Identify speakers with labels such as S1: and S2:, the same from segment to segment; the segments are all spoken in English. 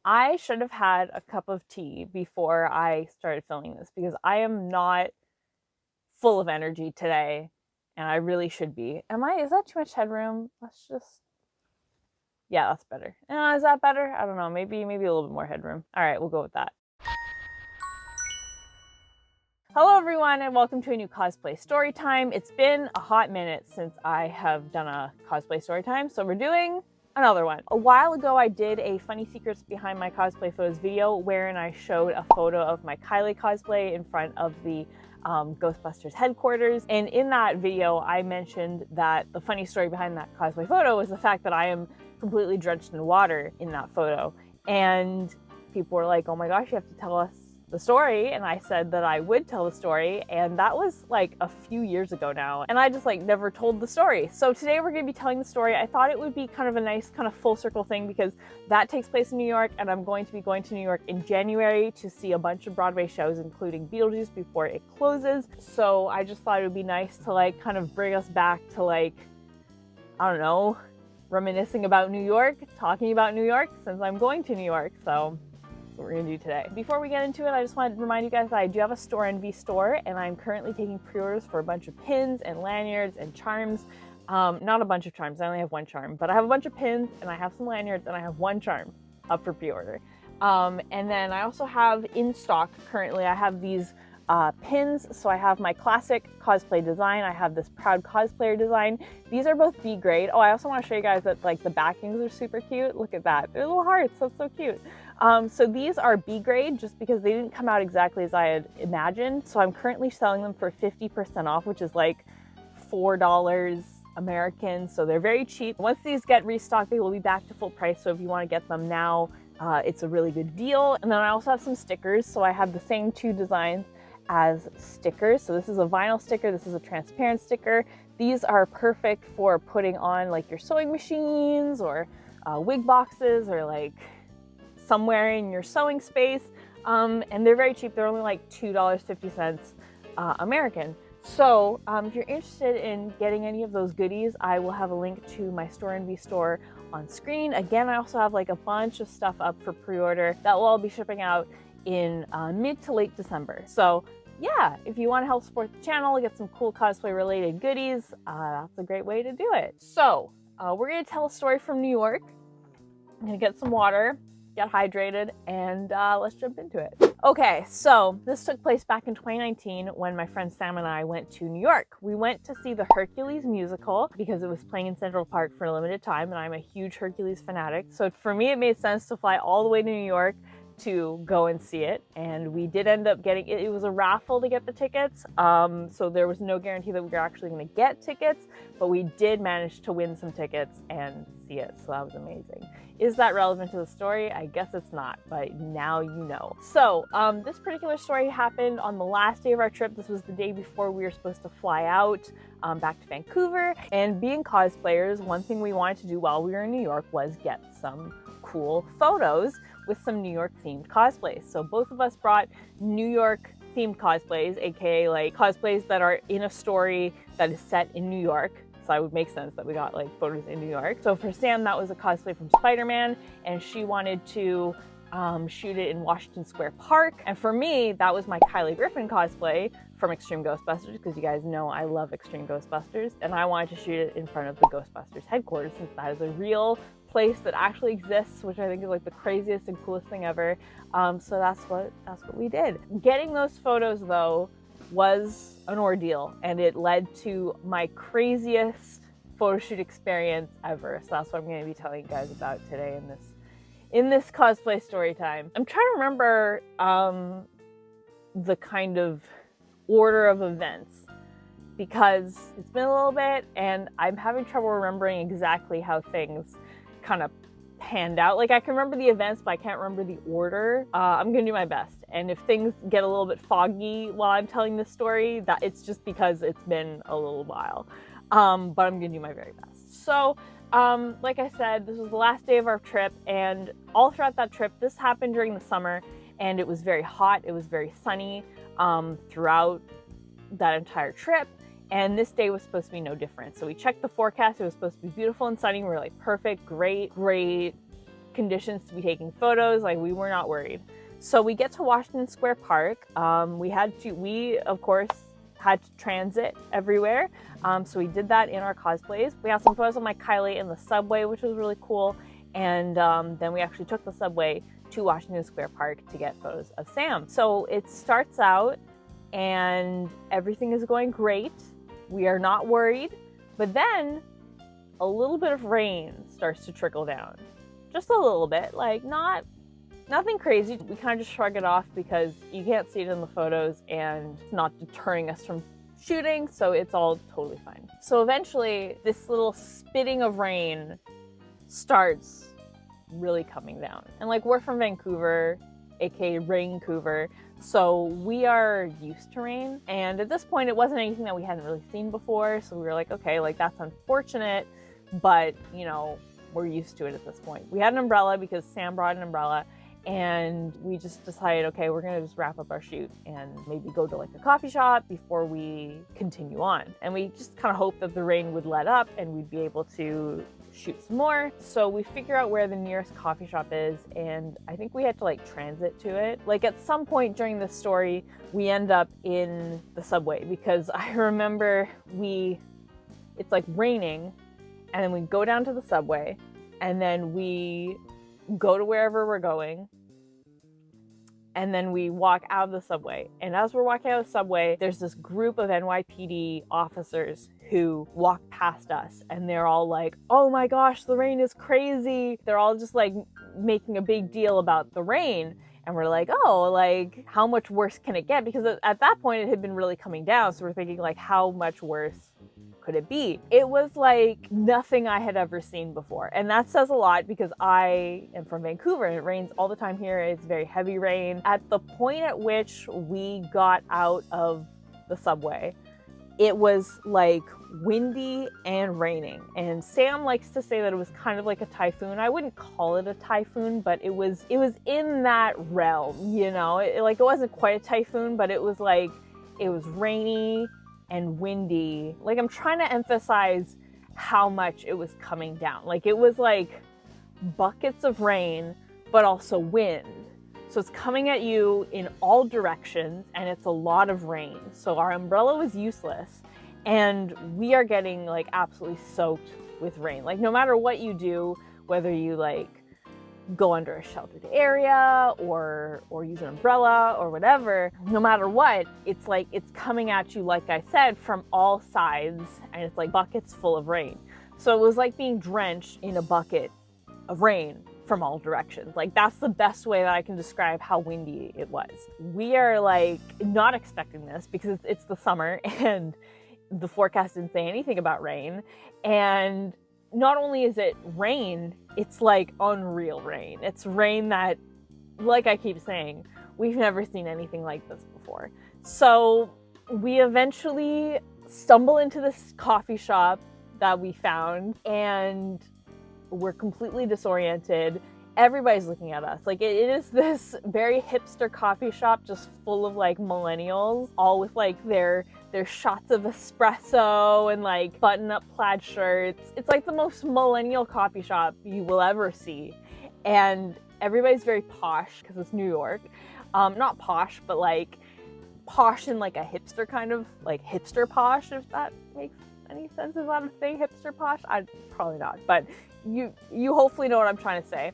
S1: I should have had a cup of tea before I started filming this because I am not full of energy today and I really should be. Is that too much headroom? Yeah, that's better. Is that better? I don't know. Maybe a little bit more headroom. All right, we'll go with that. Hello everyone and welcome to a new Cosplay Storytime. It's been a hot minute since I have done a Cosplay Storytime, so we're doing another one. A while ago I did a funny secrets behind my cosplay photos video wherein I showed a photo of my Kylie cosplay in front of the Ghostbusters headquarters, and in that video I mentioned that the funny story behind that cosplay photo was the fact that I am completely drenched in water in that photo, and people were like, oh my gosh, you have to tell us the story. And I said that I would tell the story, and that was like a few years ago now, and I just like never told the story. So today we're going to be telling the story. I thought it would be kind of a nice kind of full circle thing because that takes place in New York, and I'm going to be going to New York in January to see a bunch of Broadway shows, including Beetlejuice, before it closes. So I just thought it would be nice to like kind of bring us back to like, I don't know, reminiscing about New York, talking about New York, since I'm going to New York. So what we're gonna do today. Before we get into it, I just want to remind you guys that I do have a Store Envy store, and I'm currently taking pre-orders for a bunch of pins and lanyards and charms. Not a bunch of charms, I only have one charm, but I have a bunch of pins and I have some lanyards and I have one charm up for pre-order. And then I also have in stock currently, I have these pins. So I have my classic cosplay design. I have this proud cosplayer design. These are both B grade. Oh, I also want to show you guys that like the backings are super cute. Look at that. They're little hearts. That's so cute. So these are B grade just because they didn't come out exactly as I had imagined. So I'm currently selling them for 50% off, which is like $4 American. So they're very cheap. Once these get restocked, they will be back to full price. So if you want to get them now, it's a really good deal. And then I also have some stickers. So I have the same two designs as stickers. So this is a vinyl sticker, this is a transparent sticker. These are perfect for putting on like your sewing machines or wig boxes or like somewhere in your sewing space. And they're very cheap. They're only like $2.50 American. So if you're interested in getting any of those goodies, I will have a link to my Store Envy store on screen. Again, I also have like a bunch of stuff up for pre-order that will all be shipping out in mid to late December. So yeah, if you want to help support the channel, get some cool cosplay related goodies, that's a great way to do it. So we're going to tell a story from New York. I'm going to get some water, get hydrated, and let's jump into it. Okay, so this took place back in 2019 when my friend Sam and I went to New York. We went to see the Hercules musical because it was playing in Central Park for a limited time, and I'm a huge Hercules fanatic. So for me, it made sense to fly all the way to New York to go and see it, and we did end up getting it. It was a raffle to get the tickets, so there was no guarantee that we were actually going to get tickets, but we did manage to win some tickets and see it, so that was amazing. Is that relevant to the story? I guess it's not, but now you know. So this particular story happened on the last day of our trip. This was the day before we were supposed to fly out back to Vancouver, and being cosplayers, one thing we wanted to do while we were in New York was get some cool photos with some New York themed cosplays. So both of us brought New York themed cosplays, aka like cosplays that are in a story that is set in New York. So it would make sense that we got like photos in New York. So for Sam, that was a cosplay from Spider-Man, and she wanted to shoot it in Washington Square Park. And for me, that was my Kylie Griffin cosplay from Extreme Ghostbusters, because you guys know I love Extreme Ghostbusters, and I wanted to shoot it in front of the Ghostbusters headquarters, since that is a real place that actually exists, which I think is like the craziest and coolest thing ever. So that's what we did. Getting those photos though was an ordeal, and it led to my craziest photo shoot experience ever. So that's what I'm going to be telling you guys about today in this cosplay story time. I'm trying to remember the kind of order of events, because it's been a little bit and I'm having trouble remembering exactly how things kind of panned out. Like I can remember the events, but I can't remember the order. I'm gonna do my best, and if things get a little bit foggy while I'm telling this story, that it's just because it's been a little while, but I'm gonna do my very best. So like I said, this was the last day of our trip, and all throughout that trip, this happened during the summer, and it was very hot, it was very sunny throughout that entire trip. And this day was supposed to be no different. So we checked the forecast. It was supposed to be beautiful and sunny. We were like, perfect, great conditions to be taking photos. Like, we were not worried. So we get to Washington Square Park. We of course had to transit everywhere. So we did that in our cosplays. We have some photos of my Kylie in the subway, which was really cool. And then we actually took the subway to Washington Square Park to get photos of Sam. So it starts out and everything is going great. We are not worried, but then a little bit of rain starts to trickle down. Just a little bit, like nothing crazy. We kind of just shrug it off because you can't see it in the photos and it's not deterring us from shooting, so it's all totally fine. So eventually this little spitting of rain starts really coming down. And like, we're from Vancouver, aka Raincouver, so we are used to rain. And at this point, it wasn't anything that we hadn't really seen before. So we were like, okay, like that's unfortunate, but you know, we're used to it at this point. We had an umbrella because Sam brought an umbrella, and we just decided, okay, we're gonna just wrap up our shoot and maybe go to like a coffee shop before we continue on. And we just kind of hoped that the rain would let up and we'd be able to shoot some more. So we figure out where the nearest coffee shop is, and I think we had to like transit to it. Like, at some point during the story, we end up in the subway because I remember it's like raining, and then we go down to the subway, and then we go to wherever we're going, and then we walk out of the subway. And as we're walking out of the subway, there's this group of NYPD officers who walk past us, and they're all like, oh my gosh, the rain is crazy. They're all just like making a big deal about the rain. And we're like, oh, like, how much worse can it get? Because at that point it had been really coming down. So we're thinking, like, how much worse could it be? It was like nothing I had ever seen before. And that says a lot because I am from Vancouver and it rains all the time here. It's very heavy rain. At the point at which we got out of the subway, it was like windy and raining. And Sam likes to say that it was kind of like a typhoon. I wouldn't call it a typhoon, but it was in that realm, you know? It wasn't quite a typhoon, but it was like, it was rainy and windy. Like, I'm trying to emphasize how much it was coming down. Like, it was like buckets of rain, but also wind. So it's coming at you in all directions, and it's a lot of rain. So our umbrella was useless, and we are getting like absolutely soaked with rain. Like, no matter what you do, whether you like go under a sheltered area or use an umbrella or whatever, no matter what, it's like it's coming at you, like I said, from all sides, and it's like buckets full of rain. So it was like being drenched in a bucket of rain from all directions. Like, that's the best way that I can describe how windy it was. We are like not expecting this because it's the summer and the forecast didn't say anything about rain. And not only is it rain, it's like unreal rain. It's rain that, like I keep saying, we've never seen anything like this before. So we eventually stumble into this coffee shop that we found, and we're completely disoriented. Everybody's looking at us. Like, it is this very hipster coffee shop just full of like millennials, all with like their shots of espresso and like button-up plaid shirts. It's like the most millennial coffee shop you will ever see. And everybody's very posh because it's New York. Not posh, but like posh in like a hipster kind of, like hipster posh, if that makes any sense. Is that a thing, hipster posh? Probably not, but you hopefully know what I'm trying to say.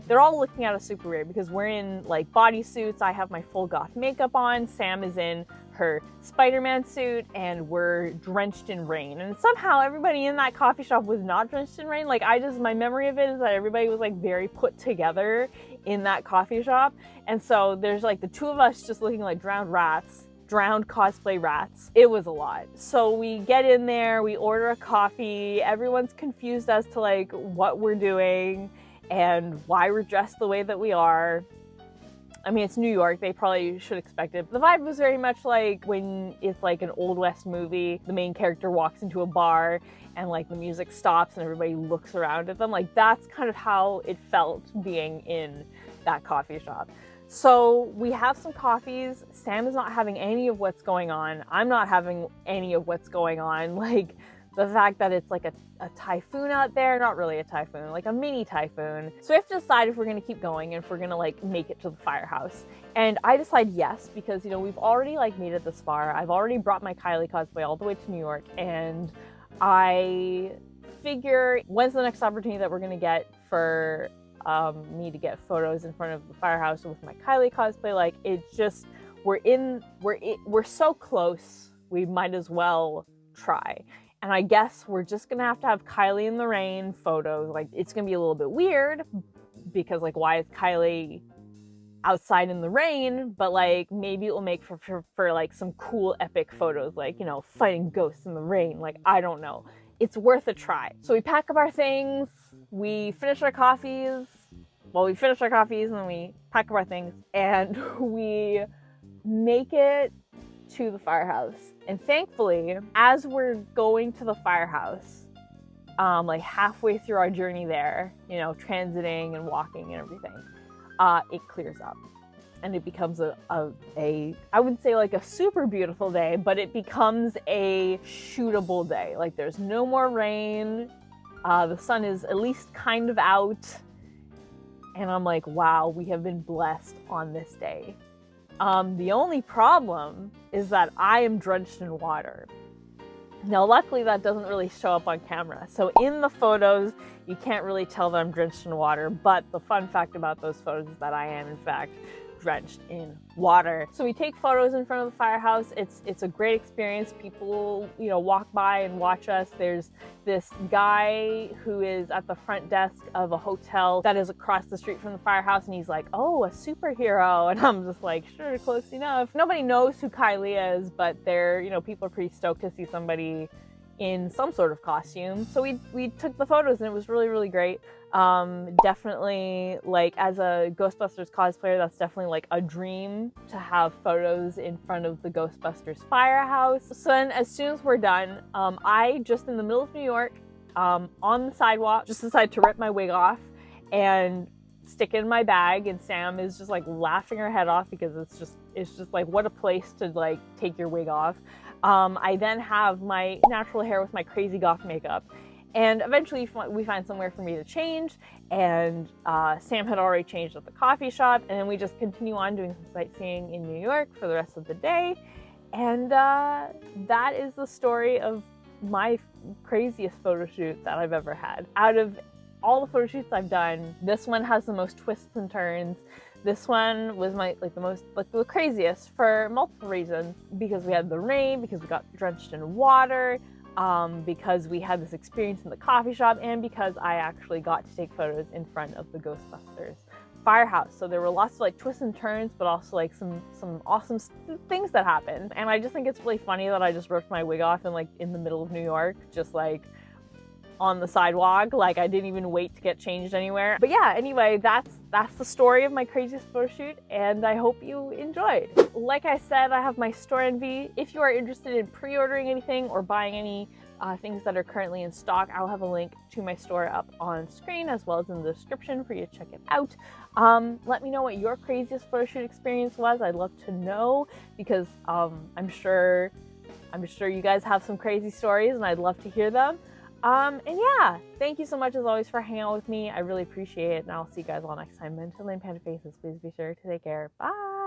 S1: They're all looking at us super weird because we're in like bodysuits. I have my full goth makeup on. Sam is in her Spider-Man suit, and we're drenched in rain. And somehow everybody in that coffee shop was not drenched in rain. Like, my memory of it is that everybody was like very put together in that coffee shop. And so there's like the two of us just looking like drowned cosplay rats. It was a lot. So we get in there, we order a coffee. Everyone's confused as to like what we're doing and why we're dressed the way that we are. I mean, it's New York, they probably should expect it. The vibe was very much like when it's like an Old West movie, the main character walks into a bar and like the music stops and everybody looks around at them. Like, that's kind of how it felt being in that coffee shop. So we have some coffees. Sam is not having any of what's going on. I'm not having any of what's going on. Like, the fact that it's like a typhoon out there, not really a typhoon, like a mini typhoon. So we have to decide if we're gonna keep going and if we're gonna like make it to the firehouse. And I decide yes, because you know, we've already like made it this far. I've already brought my Kylie cosplay all the way to New York, and I figure when's the next opportunity that we're gonna get for me to get photos in front of the firehouse with my Kylie cosplay. Like, it's just, we're so close, we might as well try. And I guess we're just gonna have to have Kylie in the rain photos. Like, it's gonna be a little bit weird because like, why is Kylie outside in the rain? But like, maybe it will make for like some cool epic photos, like, you know, fighting ghosts in the rain. Like, I don't know. It's worth a try. So we pack up our things, we finish our coffees. Well, we finish our coffees and then we pack up our things and we make it to the firehouse. And thankfully, as we're going to the firehouse, like halfway through our journey there, you know, transiting and walking and everything, it clears up. And it becomes I wouldn't say like a super beautiful day, but it becomes a shootable day. Like, there's no more rain. The sun is at least kind of out. And I'm like, wow, we have been blessed on this day. The only problem is that I am drenched in water. Now, luckily that doesn't really show up on camera. So in the photos, you can't really tell that I'm drenched in water, but the fun fact about those photos is that I am in fact drenched in water. So we take photos in front of the firehouse. It's a great experience. People, you know, walk by and watch us. There's this guy who is at the front desk of a hotel that is across the street from the firehouse, and he's like, oh, a superhero. And I'm just like, sure, close enough. Nobody knows who Kylie is, but they're, you know, people are pretty stoked to see somebody in some sort of costume. So we took the photos and it was really, really great. Definitely, like, as a Ghostbusters cosplayer, that's definitely like a dream to have photos in front of the Ghostbusters firehouse. So then as soon as we're done, I just in the middle of New York, on the sidewalk, just decided to rip my wig off and stick it in my bag, and Sam is just like laughing her head off because it's just like, what a place to like take your wig off. I then have my natural hair with my crazy goth makeup. And eventually we find somewhere for me to change, and Sam had already changed at the coffee shop, and then we just continue on doing some sightseeing in New York for the rest of the day. And that is the story of my craziest photo shoot that I've ever had. Out of all the photo shoots I've done, this one has the most twists and turns. This one was the craziest for multiple reasons, because we had the rain, because we got drenched in water, because we had this experience in the coffee shop, and because I actually got to take photos in front of the Ghostbusters firehouse. So there were lots of like twists and turns, but also like some awesome things that happened. And I just think it's really funny that I just ripped my wig off in the middle of New York, just like on the sidewalk. Like, I didn't even wait to get changed anywhere. But yeah, anyway, that's the story of my craziest photo shoot, and I hope you enjoyed. Like I said, I have my store envy. If you are interested in pre-ordering anything or buying any things that are currently in stock, I'll have a link to my store up on screen as well as in the description for you to check it out. Let me know what your craziest photo shoot experience was. I'd love to know, because I'm sure you guys have some crazy stories and I'd love to hear them. And yeah, thank you so much as always for hanging out with me. I really appreciate it, and I'll see you guys all next time. Until then, Panda Faces, please be sure to take care. Bye!